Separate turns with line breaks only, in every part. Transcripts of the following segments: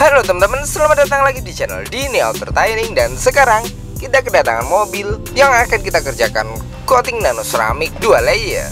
Halo teman-teman, selamat datang lagi di channel Dini Autotailing. Dan sekarang kita kedatangan mobil yang akan kita kerjakan coating nano ceramic 2 layer.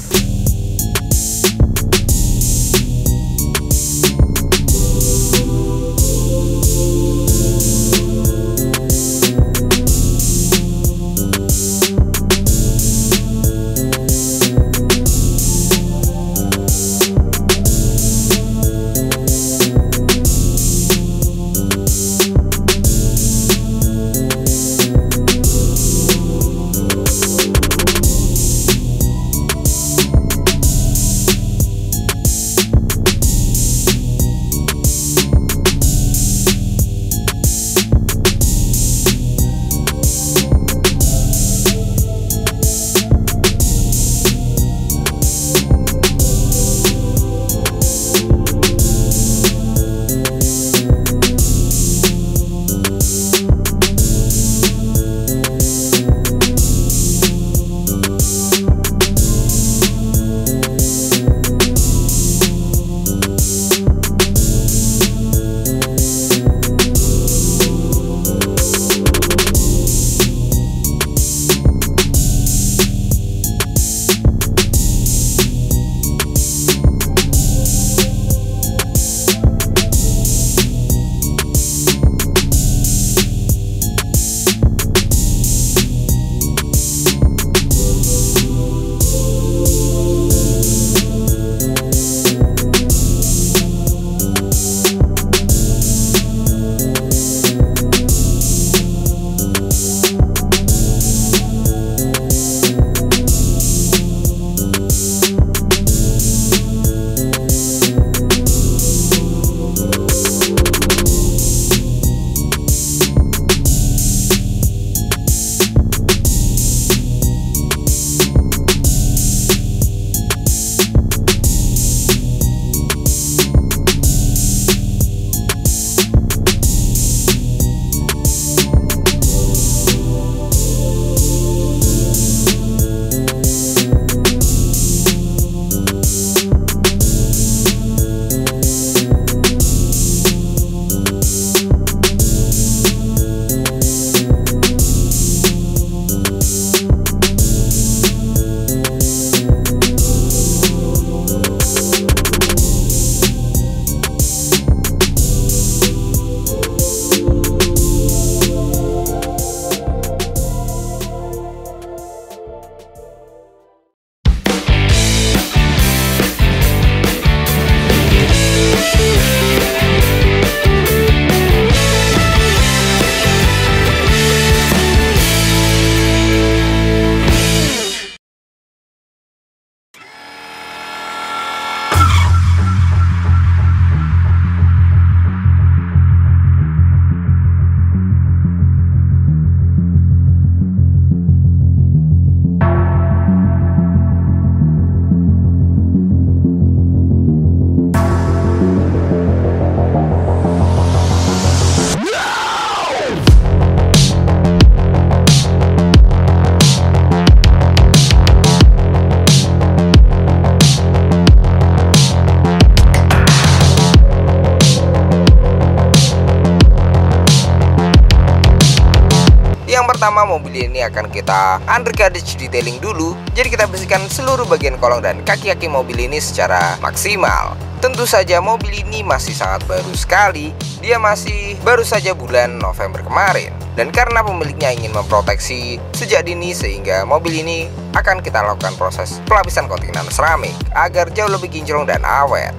Yang pertama, mobil ini akan kita undercarriage detailing dulu. Jadi kita bersihkan seluruh bagian kolong dan kaki-kaki mobil ini secara maksimal. Tentu saja mobil ini masih sangat baru sekali. Dia masih baru saja bulan November kemarin. Dan karena pemiliknya ingin memproteksi sejak dini, sehingga mobil ini akan kita lakukan proses pelapisan coating nano ceramic agar jauh lebih kinclong dan awet.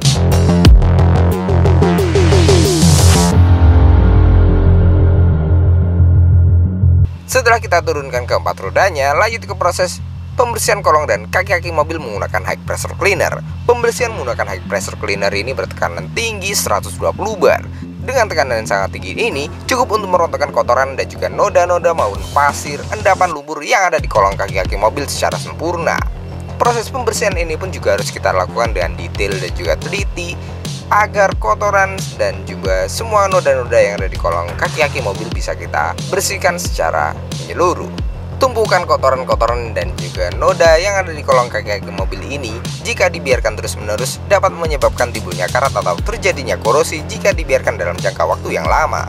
Setelah kita turunkan keempat rodanya, lanjut ke proses pembersihan kolong dan kaki-kaki mobil menggunakan high pressure cleaner. Pembersihan menggunakan high pressure cleaner ini bertekanan tinggi 120 bar. Dengan tekanan yang sangat tinggi ini cukup untuk merontokkan kotoran dan juga noda-noda maupun pasir, endapan lumpur yang ada di kolong kaki-kaki mobil secara sempurna. Proses pembersihan ini pun juga harus kita lakukan dengan detail dan juga teliti agar kotoran dan juga semua noda-noda yang ada di kolong kaki-kaki mobil bisa kita bersihkan secara menyeluruh. tumpukan kotoran-kotoran dan juga noda yang ada di kolong kaki-kaki mobil ini jika dibiarkan terus-menerus dapat menyebabkan timbulnya karat atau terjadinya korosi jika dibiarkan dalam jangka waktu yang lama.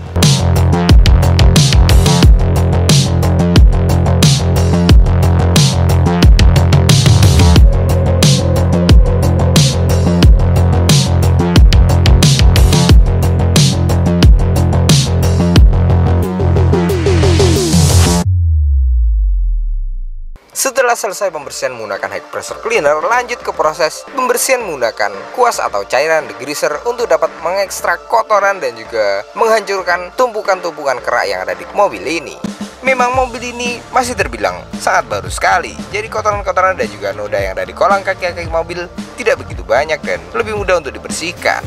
Setelah selesai pembersihan menggunakan high pressure cleaner, lanjut ke proses pembersihan menggunakan kuas atau cairan degreaser untuk dapat mengekstrak kotoran dan juga menghancurkan tumpukan-tumpukan kerak yang ada di mobil ini. Memang mobil ini masih terbilang sangat baru sekali, jadi kotoran-kotoran dan juga noda yang ada di kolong kaki-kaki mobil tidak begitu banyak dan lebih mudah untuk dibersihkan.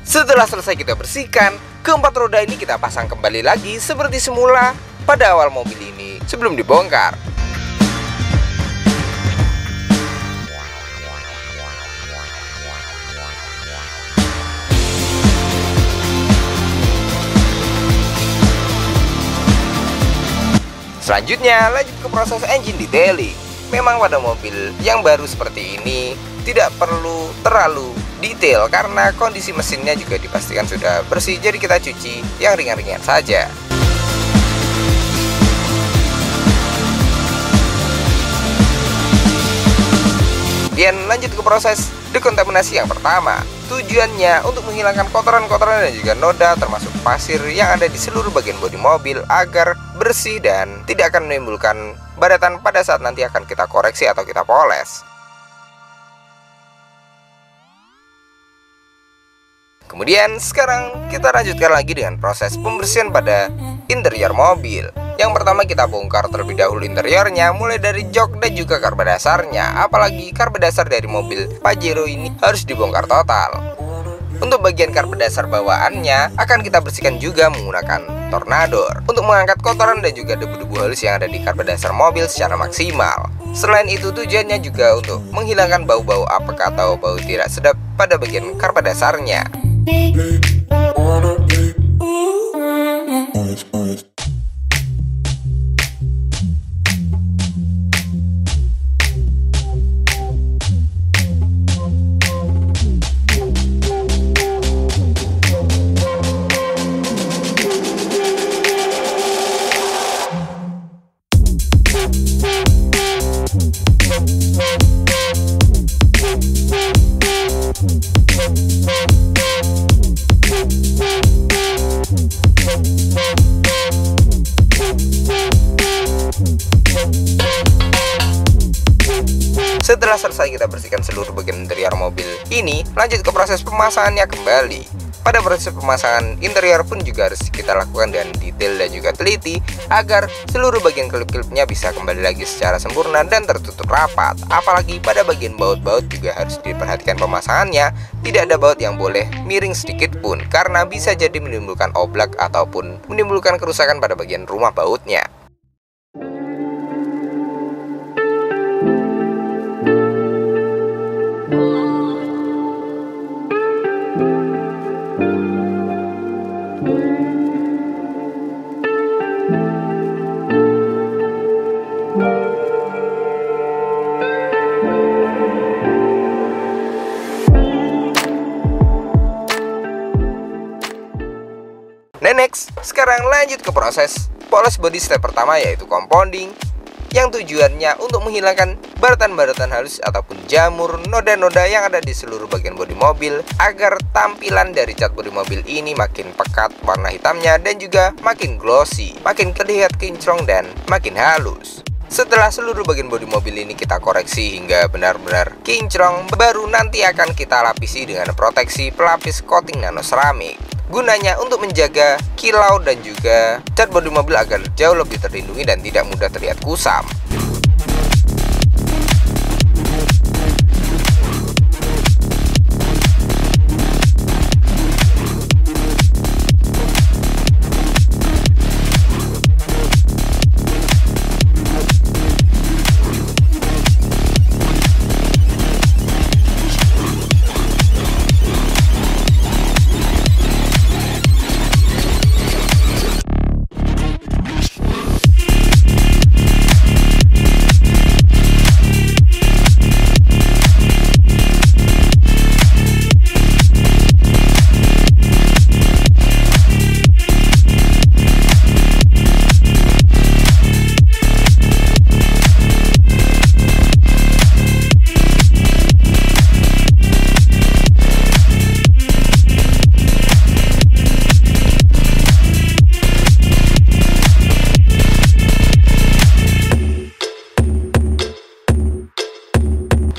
Setelah selesai kita bersihkan, keempat roda ini kita pasang kembali lagi seperti semula pada awal mobil ini sebelum dibongkar. Selanjutnya lanjut ke proses engine detailing. Memang pada mobil yang baru seperti ini tidak perlu terlalu detail karena kondisi mesinnya juga dipastikan sudah bersih, jadi kita cuci yang ringan-ringan saja. Kemudian lanjut ke proses dekontaminasi yang pertama. Tujuannya untuk menghilangkan kotoran-kotoran dan juga noda termasuk pasir yang ada di seluruh bagian bodi mobil agar bersih dan tidak akan menimbulkan badatan pada saat nanti akan kita koreksi atau kita poles. Kemudian sekarang kita lanjutkan lagi dengan proses pembersihan pada interior mobil. Yang pertama kita bongkar terlebih dahulu interiornya, mulai dari jok dan juga karba dasarnya. Apalagi karba dasar dari mobil Pajero ini harus dibongkar total. Untuk bagian karba dasar bawaannya akan kita bersihkan juga menggunakan tornador untuk mengangkat kotoran dan juga debu-debu halus yang ada di karba dasar mobil secara maksimal. Selain itu tujuannya juga untuk menghilangkan bau-bau apek atau bau tidak sedap pada bagian karba dasarnya. Setelah selesai kita bersihkan seluruh bagian interior mobil ini, lanjut ke proses pemasangannya kembali. Pada proses pemasangan interior pun juga harus kita lakukan dengan detail dan juga teliti agar seluruh bagian kelip-kelipnya bisa kembali lagi secara sempurna dan tertutup rapat. Apalagi pada bagian baut-baut juga harus diperhatikan pemasangannya. Tidak ada baut yang boleh miring sedikit pun karena bisa jadi menimbulkan oblak ataupun menimbulkan kerusakan pada bagian rumah bautnya. Next, sekarang lanjut ke proses poles body step pertama, yaitu compounding, yang tujuannya untuk menghilangkan baratan-baratan halus ataupun jamur, noda-noda yang ada di seluruh bagian bodi mobil agar tampilan dari cat bodi mobil ini makin pekat warna hitamnya dan juga makin glossy, makin terlihat kinclong dan makin halus. Setelah seluruh bagian bodi mobil ini kita koreksi hingga benar-benar kinclong, baru nanti akan kita lapisi dengan proteksi pelapis coating nano seramik. Gunanya untuk menjaga kilau dan juga cat bodi mobil agar jauh lebih terlindungi dan tidak mudah terlihat kusam.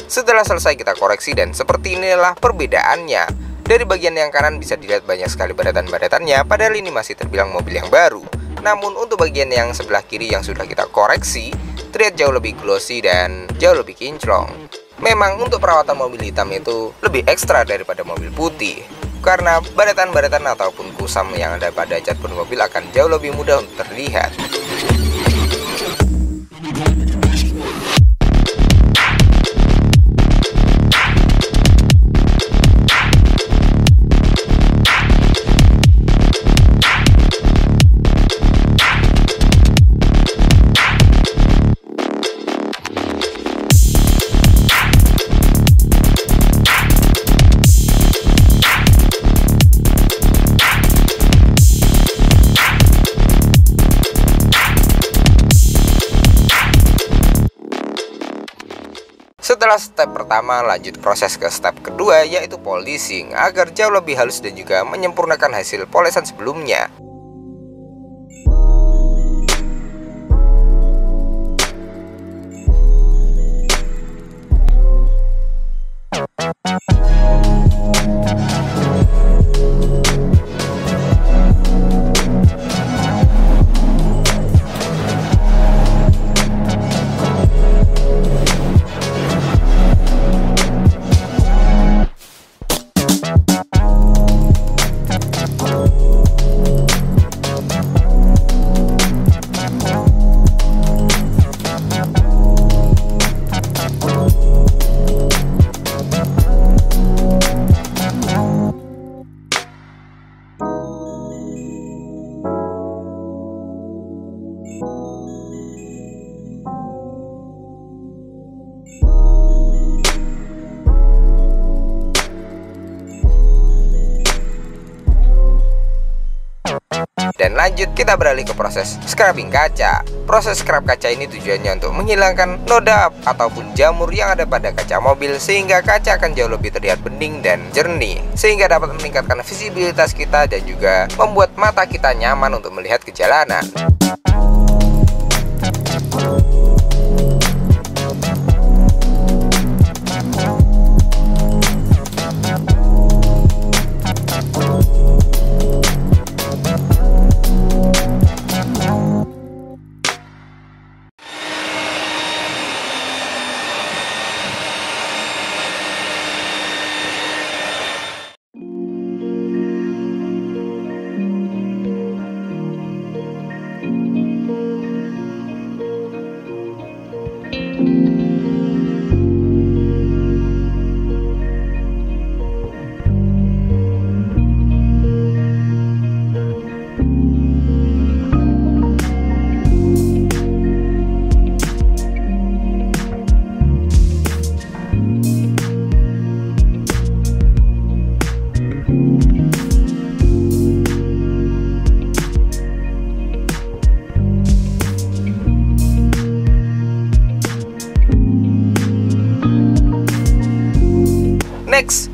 Setelah selesai kita koreksi dan seperti inilah perbedaannya. Dari bagian yang kanan bisa dilihat banyak sekali baratan-baratannya, padahal ini masih terbilang mobil yang baru. Namun untuk bagian yang sebelah kiri yang sudah kita koreksi, terlihat jauh lebih glossy dan jauh lebih kinclong. Memang untuk perawatan mobil hitam itu lebih ekstra daripada mobil putih, karena baratan-baratan ataupun kusam yang ada pada cat bodi mobil akan jauh lebih mudah untuk terlihat. Setelah step pertama, lanjut proses ke step kedua, yaitu polishing agar jauh lebih halus dan juga menyempurnakan hasil polesan sebelumnya. Dan lanjut kita beralih ke proses scrubbing kaca. Proses scrub kaca ini tujuannya untuk menghilangkan noda ataupun jamur yang ada pada kaca mobil, sehingga kaca akan jauh lebih terlihat bening dan jernih, sehingga dapat meningkatkan visibilitas kita dan juga membuat mata kita nyaman untuk melihat ke jalanan.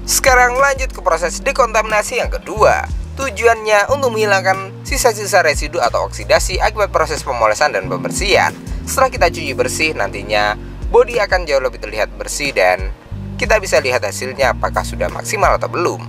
Sekarang lanjut ke proses dekontaminasi yang kedua. Tujuannya untuk menghilangkan sisa-sisa residu atau oksidasi akibat proses pemolesan dan pembersihan. Setelah kita cuci bersih, nantinya bodi akan jauh lebih terlihat bersih dan kita bisa lihat hasilnya apakah sudah maksimal atau belum.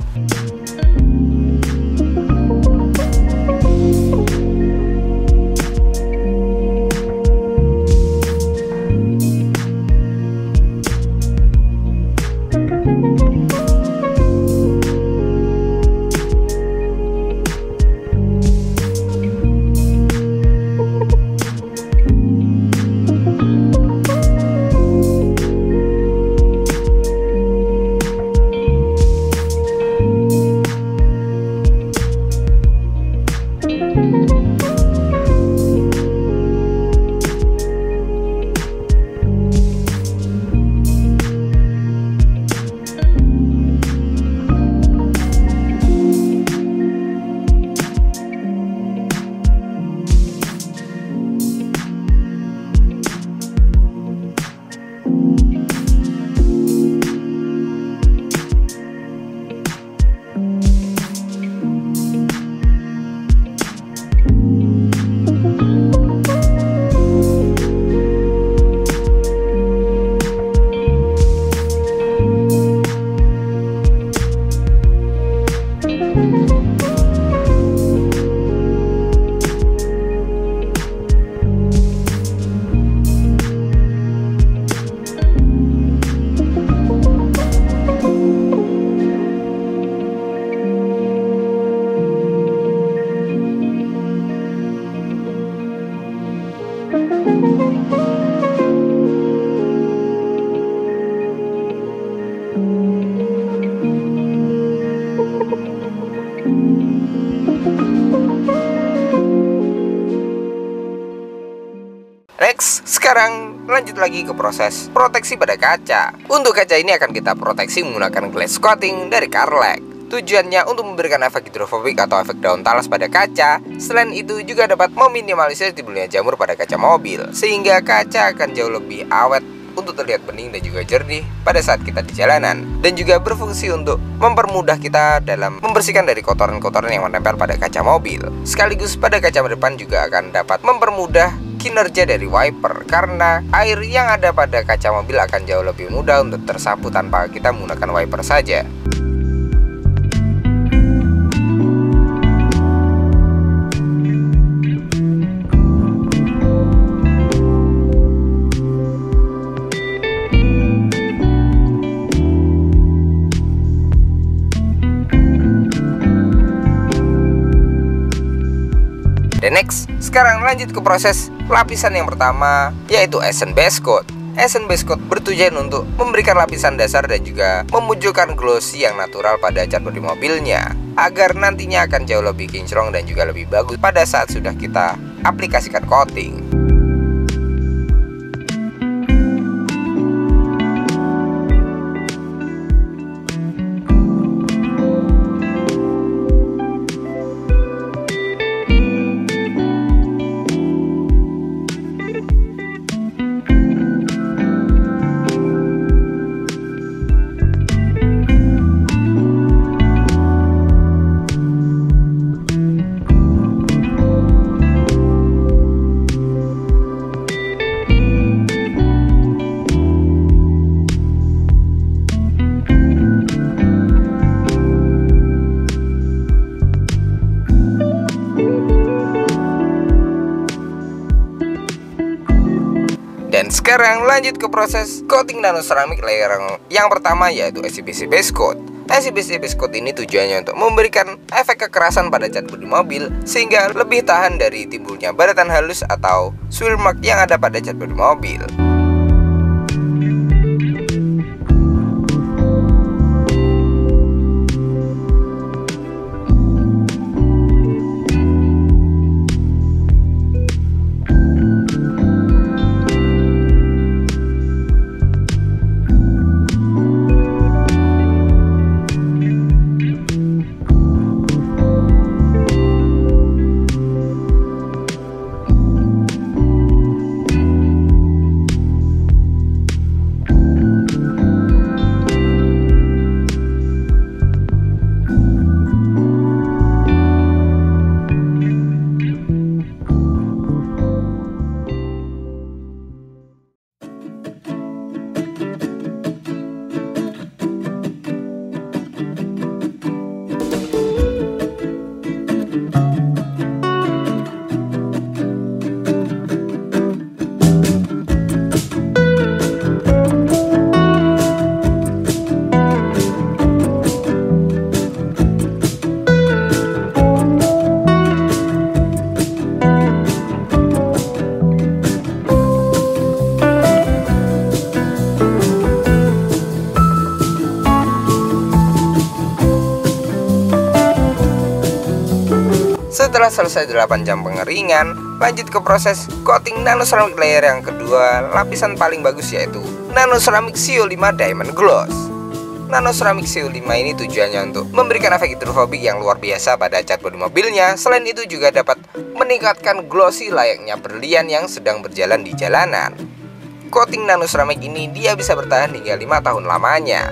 Next, sekarang lanjut lagi ke proses proteksi pada kaca. Untuk kaca ini akan kita proteksi menggunakan glass coating dari Carlex. Tujuannya untuk memberikan efek hidrofobik atau efek daun talas pada kaca. Selain itu juga dapat meminimalisir timbulnya jamur pada kaca mobil, sehingga kaca akan jauh lebih awet untuk terlihat bening dan juga jernih pada saat kita di jalanan. Dan juga berfungsi untuk mempermudah kita dalam membersihkan dari kotoran-kotoran yang menempel pada kaca mobil. Sekaligus pada kaca depan juga akan dapat mempermudah kinerja dari wiper, karena air yang ada pada kaca mobil akan jauh lebih mudah untuk tersapu tanpa kita menggunakan wiper saja. Dan next, sekarang lanjut ke proses lapisan yang pertama, yaitu Essence Base Coat. Essence Base Coat bertujuan untuk memberikan lapisan dasar dan juga memunculkan glossy yang natural pada cat bodi mobilnya, agar nantinya akan jauh lebih kinclong dan juga lebih bagus pada saat sudah kita aplikasikan coating. Dan sekarang lanjut ke proses coating nano ceramic layer yang pertama, yaitu SCBC Base Coat. SCBC Base Coat ini tujuannya untuk memberikan efek kekerasan pada cat bodi mobil sehingga lebih tahan dari timbulnya baratan halus atau swirl mark yang ada pada cat bodi mobil. Setelah selesai 8 jam pengeringan, lanjut ke proses coating nanoceramic layer yang kedua, lapisan paling bagus yaitu nanoceramic CO5 Diamond Gloss. Nanoceramic CO5 ini tujuannya untuk memberikan efek hidrofobik yang luar biasa pada cat bodi mobilnya. Selain itu juga dapat meningkatkan glossy layaknya berlian yang sedang berjalan di jalanan. Coating nanoceramic ini dia bisa bertahan hingga 5 tahun lamanya.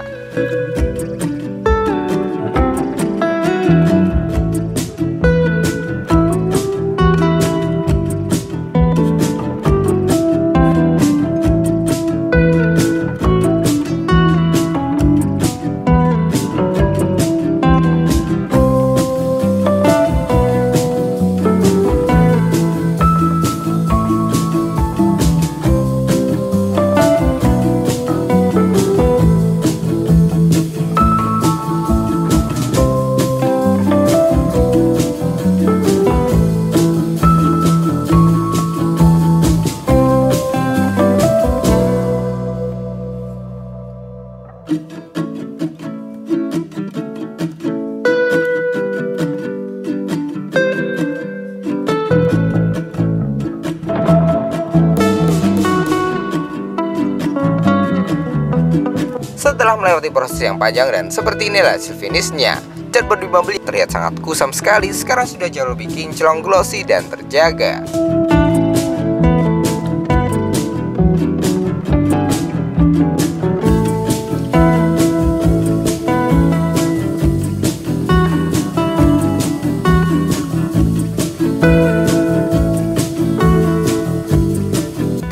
Setelah melewati proses yang panjang dan seperti inilah hasil finishnya. Cat bodi mobil terlihat sangat kusam sekali. Sekarang sudah jauh lebih kinclong, glossy, dan terjaga.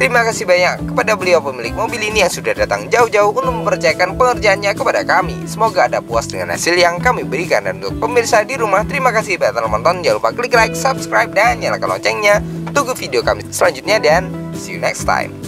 Terima kasih banyak kepada beliau pemilik mobil ini yang sudah datang jauh-jauh untuk mempercayakan pengerjaannya kepada kami. Semoga Anda puas dengan hasil yang kami berikan. Dan untuk pemirsa di rumah, terima kasih telah menonton. Jangan lupa klik like, subscribe, dan nyalakan loncengnya. Tunggu video kami selanjutnya dan see you next time.